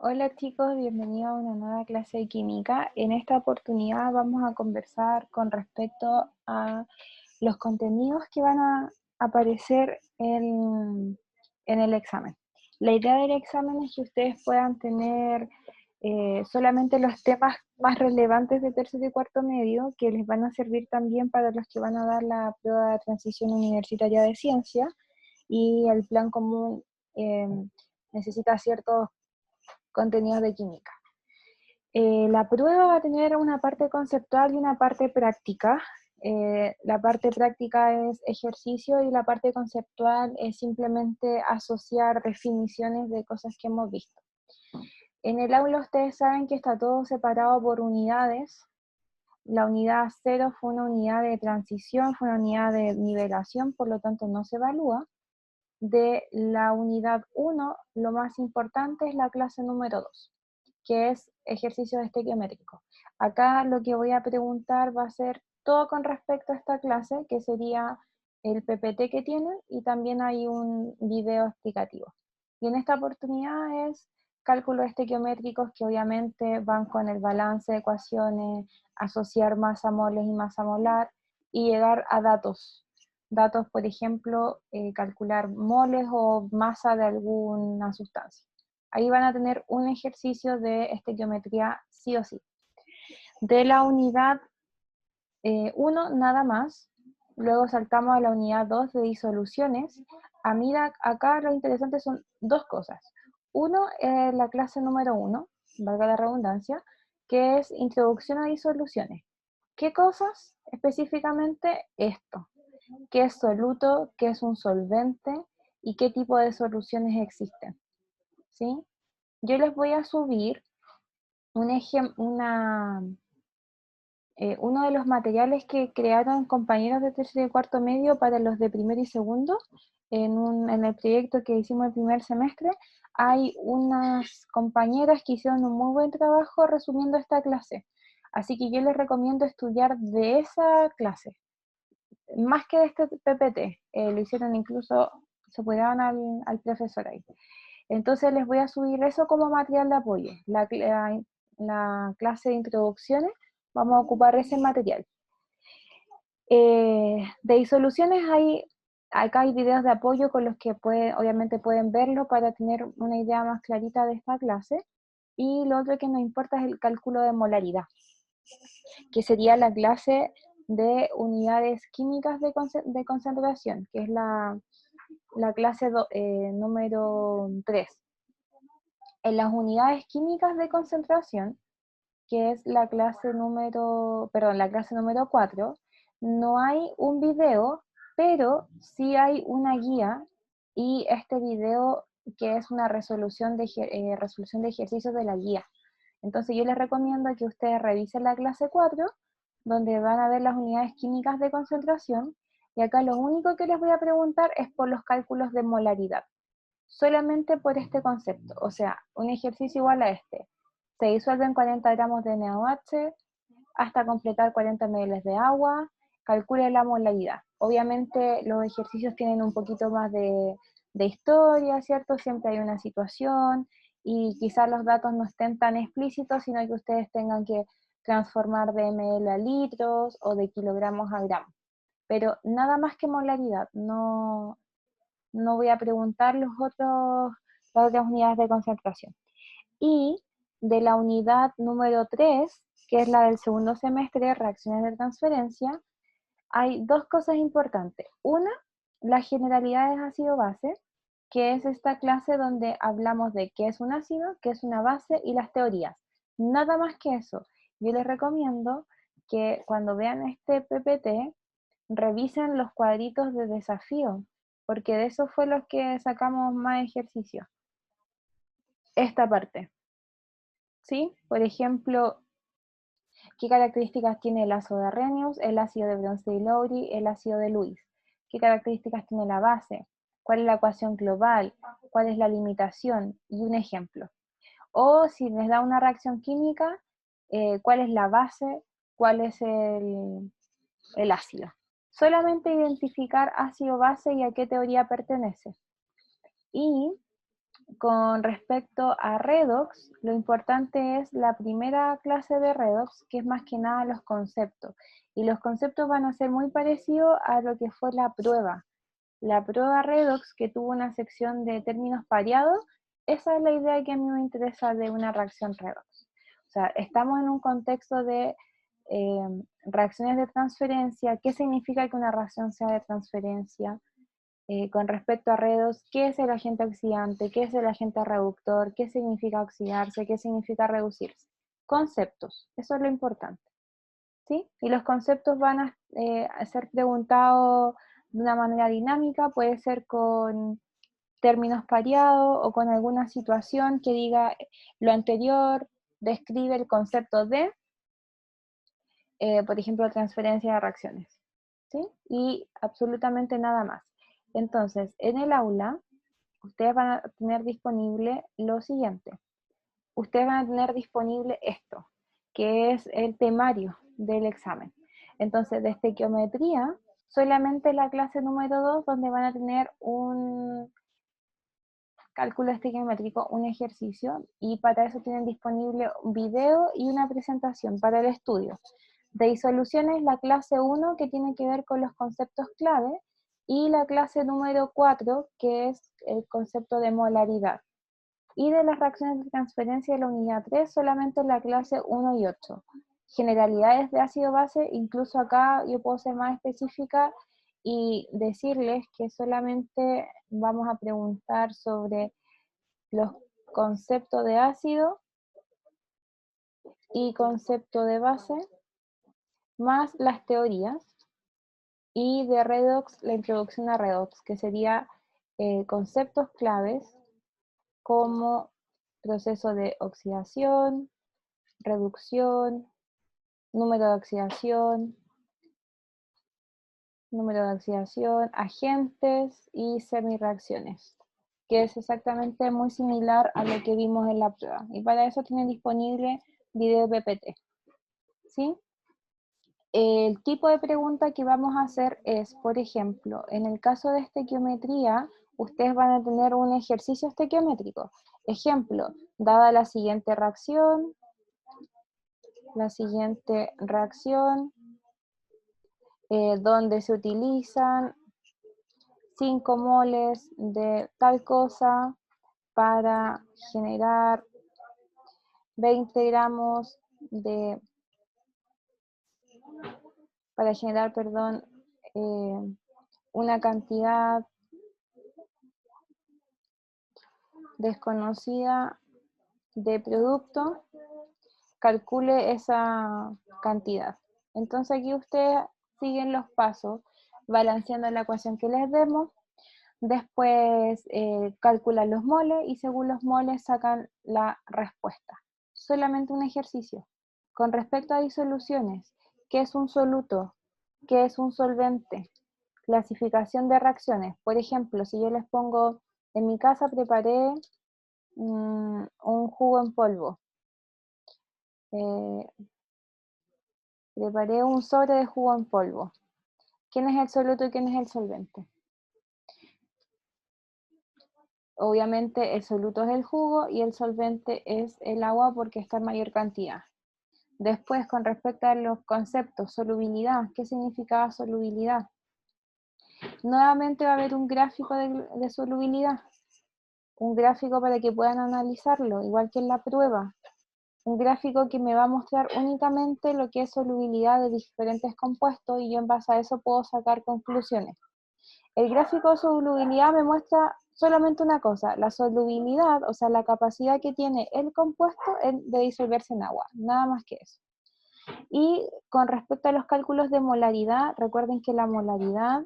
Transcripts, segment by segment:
Hola chicos, bienvenidos a una nueva clase de química. En esta oportunidad vamos a conversar con respecto a los contenidos que van a aparecer en el examen. La idea del examen es que ustedes puedan tener solamente los temas más relevantes de tercer y cuarto medio, que les van a servir también para los que van a dar la prueba de transición universitaria de ciencia, y el plan común eh, necesita ciertos contenidos de química. La prueba va a tener una parte conceptual y una parte práctica. La parte práctica es ejercicio y la parte conceptual es simplemente asociar definiciones de cosas que hemos visto. En el aula ustedes saben que está todo separado por unidades. La unidad 0 fue una unidad de transición, fue una unidad de nivelación, por lo tanto no se evalúa. De la unidad 1, lo más importante es la clase número 2, que es ejercicios estequiométricos. Acá lo que voy a preguntar va a ser todo con respecto a esta clase, que sería el PPT que tienen, y también hay un video explicativo. Y en esta oportunidad es cálculos estequiométricos que obviamente van con el balance de ecuaciones, asociar masa moles y masa molar, y llegar a datos. Datos, por ejemplo, calcular moles o masa de alguna sustancia. Ahí van a tener un ejercicio de estequiometría sí o sí. De la unidad 1 nada más, luego saltamos a la unidad 2 de disoluciones. A mí acá lo interesante son dos cosas. Uno es la clase número 1, valga la redundancia, que es introducción a disoluciones. ¿Qué cosas? Específicamente esto. ¿Qué es soluto? ¿Qué es un solvente? ¿Y qué tipo de soluciones existen? ¿Sí? Yo les voy a subir uno de los materiales que crearon compañeros de tercer y cuarto medio para los de primero y segundo. En el proyecto que hicimos el primer semestre, hay unas compañeras que hicieron un muy buen trabajo resumiendo esta clase. Así que yo les recomiendo estudiar de esa clase, más que de este PPT. Lo hicieron incluso, se apoyaban al profesor ahí. Entonces les voy a subir eso como material de apoyo. La clase de introducciones, vamos a ocupar ese material. De disoluciones acá hay videos de apoyo con los que obviamente pueden verlo para tener una idea más clarita de esta clase. Y lo otro que nos importa es el cálculo de molaridad, que sería la clase de unidades químicas de concentración, que es la clase número 3. En las unidades químicas de concentración, que es la clase la clase número 4, no hay un video, pero sí hay una guía, y este video que es una resolución de ejercicios de la guía. Entonces yo les recomiendo que ustedes revisen la clase 4, donde van a ver las unidades químicas de concentración, y acá lo único que les voy a preguntar es por los cálculos de molaridad, solamente por este concepto. O sea, un ejercicio igual a este. Se disuelven 40 gramos de NaOH hasta completar 40 ml de agua, calcule la molaridad. Obviamente los ejercicios tienen un poquito más de historia, ¿cierto? Siempre hay una situación, y quizás los datos no estén tan explícitos, sino que ustedes tengan que transformar de ml a litros o de kilogramos a gramos. Pero nada más que molaridad, no voy a preguntar las otras unidades de concentración. Y de la unidad número 3, que es la del segundo semestre, reacciones de transferencia, hay dos cosas importantes. Una, las generalidades ácido-base, que es esta clase donde hablamos de qué es un ácido, qué es una base y las teorías. Nada más que eso. Yo les recomiendo que cuando vean este PPT, revisen los cuadritos de desafío, porque de eso fue los que sacamos más ejercicio. Esta parte, ¿sí? Por ejemplo, ¿qué características tiene el ácido de Arrhenius, el ácido de Bronsted-Lowry, el ácido de Lewis? ¿Qué características tiene la base? ¿Cuál es la ecuación global? ¿Cuál es la limitación? Y un ejemplo. O si les da una reacción química, ¿cuál es la base? ¿Cuál es el ácido? Solamente identificar ácido-base y a qué teoría pertenece. Y con respecto a redox, lo importante es la primera clase de redox, que es más que nada los conceptos. Y los conceptos van a ser muy parecidos a lo que fue la prueba. La prueba redox, que tuvo una sección de términos pareados, esa es la idea que a mí me interesa de una reacción redox. O sea, estamos en un contexto de reacciones de transferencia. ¿Qué significa que una reacción sea de transferencia? Con respecto a redox, ¿qué es el agente oxidante? ¿Qué es el agente reductor? ¿Qué significa oxidarse? ¿Qué significa reducirse? Conceptos, eso es lo importante. ¿Sí? Y los conceptos van a ser preguntados de una manera dinámica, puede ser con términos pareados o con alguna situación que diga lo anterior, describe el concepto de, por ejemplo, transferencia de reacciones. ¿Sí? Y absolutamente nada más. Entonces, en el aula, ustedes van a tener disponible lo siguiente. Ustedes van a tener disponible esto, que es el temario del examen. Entonces, de estequiometría, solamente la clase número 2, donde van a tener un cálculo estequiométrico, un ejercicio, y para eso tienen disponible un video y una presentación para el estudio. De disoluciones, la clase 1, que tiene que ver con los conceptos clave, y la clase número 4, que es el concepto de molaridad. Y de las reacciones de transferencia de la unidad 3, solamente en la clase 1 y 8. Generalidades de ácido-base, incluso acá yo puedo ser más específica y decirles que solamente vamos a preguntar sobre los conceptos de ácido y concepto de base, más las teorías, y de redox, la introducción a redox, que sería conceptos claves como proceso de oxidación, reducción, número de oxidación, agentes y semireacciones, que es exactamente muy similar a lo que vimos en la prueba. Y para eso tienen disponible video PPT. ¿Sí? El tipo de pregunta que vamos a hacer es, por ejemplo, en el caso de estequiometría, ustedes van a tener un ejercicio estequiométrico. Ejemplo, dada la siguiente reacción, donde se utilizan 5 moles de tal cosa para generar 20 gramos de, una cantidad desconocida de producto, calcule esa cantidad. Entonces aquí ustedes siguen los pasos, balanceando la ecuación que les demos. Después calculan los moles y según los moles sacan la respuesta. Solamente un ejercicio. Con respecto a disoluciones, ¿qué es un soluto? ¿Qué es un solvente? Clasificación de reacciones. Por ejemplo, si yo les pongo, en mi casa preparé un jugo en polvo. Preparé un sobre de jugo en polvo. ¿Quién es el soluto y quién es el solvente? Obviamente el soluto es el jugo y el solvente es el agua porque está en mayor cantidad. Después, con respecto a los conceptos, solubilidad, ¿qué significa solubilidad? Nuevamente va a haber un gráfico de solubilidad, un gráfico para que puedan analizarlo, igual que en la prueba. Un gráfico que me va a mostrar únicamente lo que es solubilidad de diferentes compuestos y yo en base a eso puedo sacar conclusiones. El gráfico de solubilidad me muestra solamente una cosa, la solubilidad, o sea, la capacidad que tiene el compuesto de disolverse en agua, nada más que eso. Y con respecto a los cálculos de molaridad, recuerden que la molaridad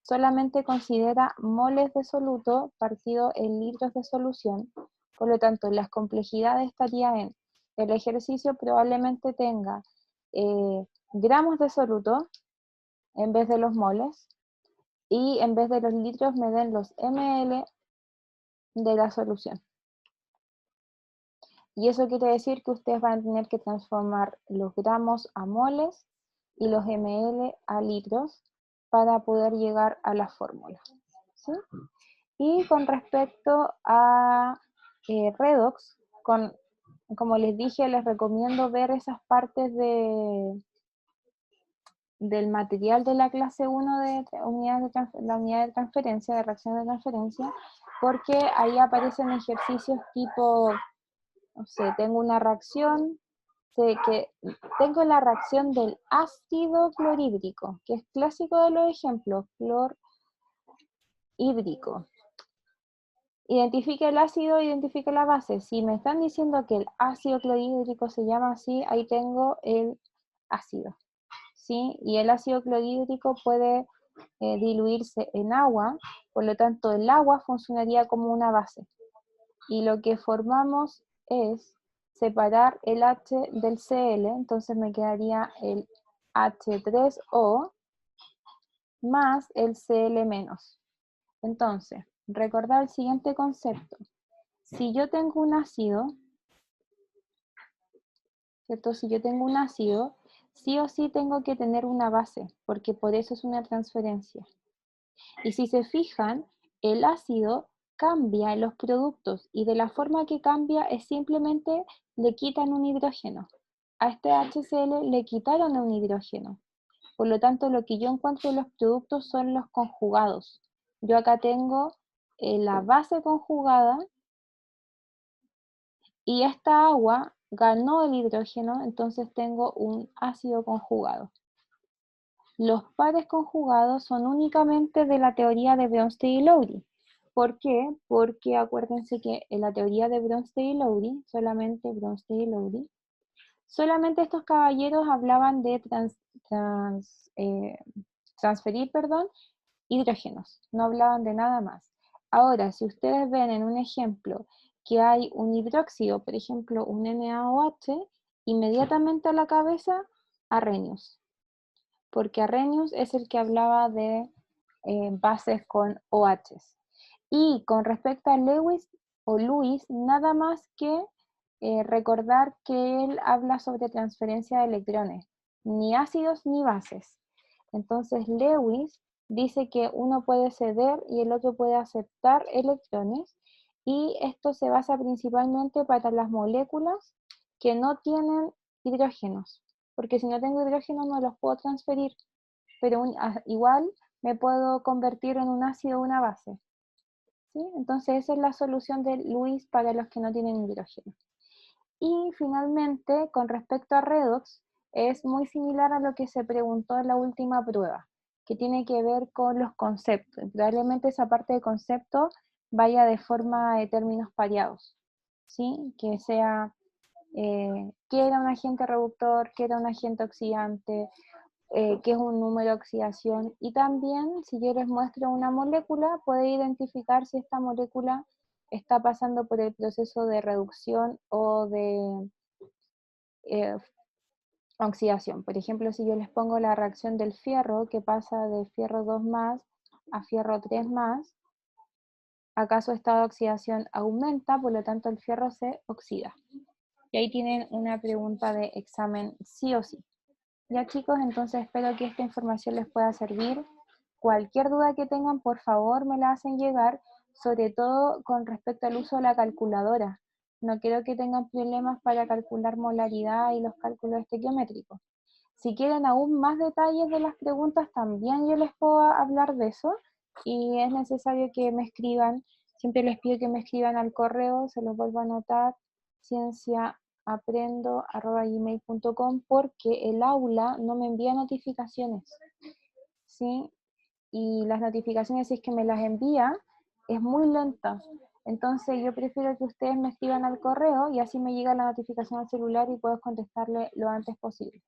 solamente considera moles de soluto partido en litros de solución, por lo tanto, las complejidades estarían en el ejercicio probablemente tenga gramos de soluto en vez de los moles, y en vez de los litros me den los ml de la solución. Y eso quiere decir que ustedes van a tener que transformar los gramos a moles y los ml a litros para poder llegar a la fórmula. ¿Sí? Y con respecto a redox, como les dije, les recomiendo ver esas partes del material de la clase 1 de la unidad de transferencia, de reacción de transferencia, porque ahí aparecen ejercicios tipo, no sé, tengo una reacción, sé que tengo la reacción del ácido clorhídrico, que es clásico de los ejemplos, clorhídrico. Identifica el ácido, identifica la base. Si me están diciendo que el ácido clorhídrico se llama así, ahí tengo el ácido, ¿sí? Y el ácido clorhídrico puede diluirse en agua, por lo tanto el agua funcionaría como una base. Y lo que formamos es separar el H del Cl, entonces me quedaría el H3O más el Cl-. Entonces, recordar el siguiente concepto. Si yo tengo un ácido, ¿cierto? Si yo tengo un ácido, sí o sí tengo que tener una base, porque por eso es una transferencia. Y si se fijan, el ácido cambia en los productos y de la forma que cambia es simplemente le quitan un hidrógeno. A este HCl le quitaron un hidrógeno. Por lo tanto, lo que yo encuentro en los productos son los conjugados. Yo acá tengo la base conjugada y esta agua ganó el hidrógeno, entonces tengo un ácido conjugado. Los pares conjugados son únicamente de la teoría de Bronsted y Lowry. ¿Por qué? Porque acuérdense que en la teoría de Bronsted y Lowry, solamente Bronsted y Lowry, solamente estos caballeros hablaban de transferir, hidrógenos, no hablaban de nada más. Ahora, si ustedes ven en un ejemplo que hay un hidróxido, por ejemplo, un NaOH, inmediatamente a la cabeza, Arrhenius, porque Arrhenius es el que hablaba de bases con OHs. Y con respecto a Lewis o Lewis, nada más que recordar que él habla sobre transferencia de electrones, ni ácidos ni bases. Entonces Lewis dice que uno puede ceder y el otro puede aceptar electrones, y esto se basa principalmente para las moléculas que no tienen hidrógenos, porque si no tengo hidrógeno no los puedo transferir, pero igual me puedo convertir en un ácido o una base, ¿sí? Entonces esa es la solución de Lewis para los que no tienen hidrógeno. Y finalmente, con respecto a redox, es muy similar a lo que se preguntó en la última prueba, que tiene que ver con los conceptos. Probablemente esa parte de concepto vaya de forma de términos pareados, ¿sí? Que sea qué era un agente reductor, qué era un agente oxidante, qué es un número de oxidación, y también si yo les muestro una molécula, puede identificar si esta molécula está pasando por el proceso de reducción o de eh, oxidación. Por ejemplo, si yo les pongo la reacción del fierro, que pasa de fierro 2 más a fierro 3 más, acá su estado de oxidación aumenta, por lo tanto el fierro se oxida. Y ahí tienen una pregunta de examen sí o sí. Ya chicos, entonces espero que esta información les pueda servir. Cualquier duda que tengan, por favor me la hacen llegar, sobre todo con respecto al uso de la calculadora. No quiero que tengan problemas para calcular molaridad y los cálculos estequiométricos. Si quieren aún más detalles de las preguntas, también yo les puedo hablar de eso, y es necesario que me escriban. Siempre les pido que me escriban al correo, se los vuelvo a anotar, cienciaaprendo@gmail.com, porque el aula no me envía notificaciones, ¿sí? Y las notificaciones, si es que me las envía, es muy lenta. Entonces yo prefiero que ustedes me escriban al correo y así me llega la notificación al celular y puedo contestarle lo antes posible.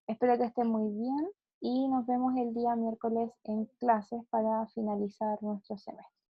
Espero que estén muy bien y nos vemos el día miércoles en clases para finalizar nuestro semestre.